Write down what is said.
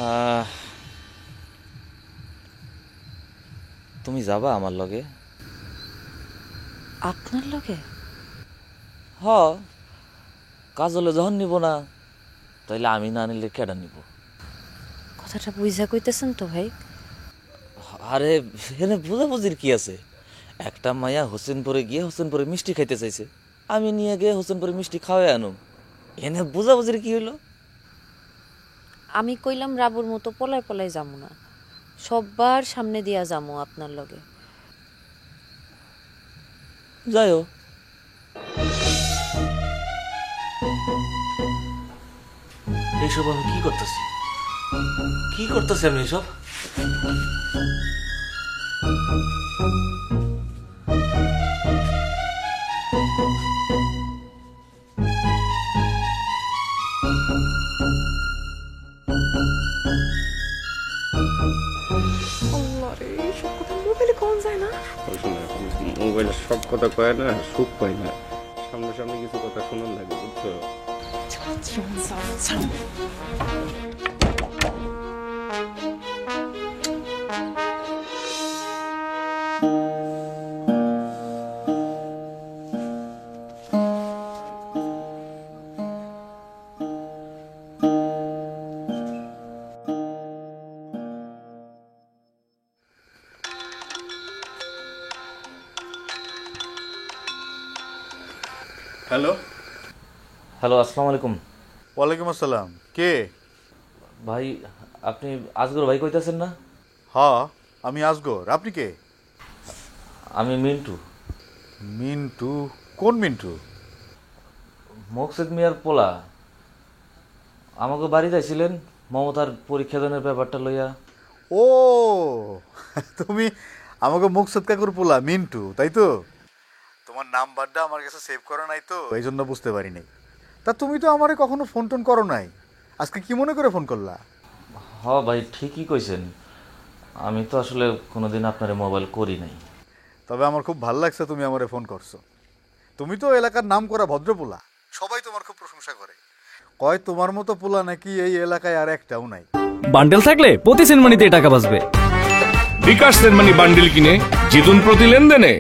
আহ, তুমি যাবা আমার লগে? আপনার লগে? হ, কাজলে যখন নিব না তাইলে আমি না নিলে কেডা নিব? কথাটা বুঝা কইতেছেন তো ভাই? আরে এখানে বুঝাবুঝির কি আছে? একটা মায়া হোসেনপুরে গিয়ে হোসেনপুরে মিষ্টি খাইতে চাইছে, আমি নিয়ে গিয়ে হোসেনপুরে মিষ্টি খাওয়াই আনুম। এনে বুঝাবুঝির কি হইলো? আমি কইলাম রাবুর মতো পলায় পলায় যামু না, সববার সামনে দিয়া যামু আপনার লগে। যাইও। এইসব আমি কি করতেছি? কি করতেছি আমি এইসব? মোবাইলে সব কথা কয় না, সুখ পায় না। সামনে কিছু কথা শোনার লাগে, বুঝছো? হ্যালো। হ্যালো, আসসালামু আলাইকুম। ওয়ালাইকুম আসসালাম। কে? ভাই, আপনি আজগর ভাই কইতাছেন না? হ্যাঁ, আমি আসগর। আপনি কে? আমি মিন্টু। মিন্টু? কোন মিন্টু? মকসেদ মিয়ার পোলা। আমাকে বাড়িতে আইছিলেন মমতার পরীক্ষা দানের ব্যাপারটা লইয়া। ও তুমি আমাকে মুকসুদ কাকুর পোলা মিন্টু, তাই তো? তোমার নাম্বারটা আমার কাছে সেভ করা নাই তো, এই জন্য বুঝতে পারি নাই। তা তুমি তো আমারে কখনো ফোন টোন করো নাই, আজকে কি মনে করে ফোন করলা? হ ভাই, ঠিকই কইছেন। আমি তো আসলে কোনোদিন আপনার মোবাইল করি নাই। তবে আমার খুব ভালো লাগছে তুমি আমারে ফোন করছো। তুমি তো এলাকার নাম করা ভদ্র পোলা, সবাই তোমার খুব প্রশংসা করে, কয় তোমার মতো পোলা নাকি এই এলাকায় আর একটাও নাই। বান্ডেল থাকলে প্রতি সেনমানিতে টাকা বাঁচবে। বিকাশ সেনমানি বান্ডিল কিনে জিতুন প্রতি লেনদেনে।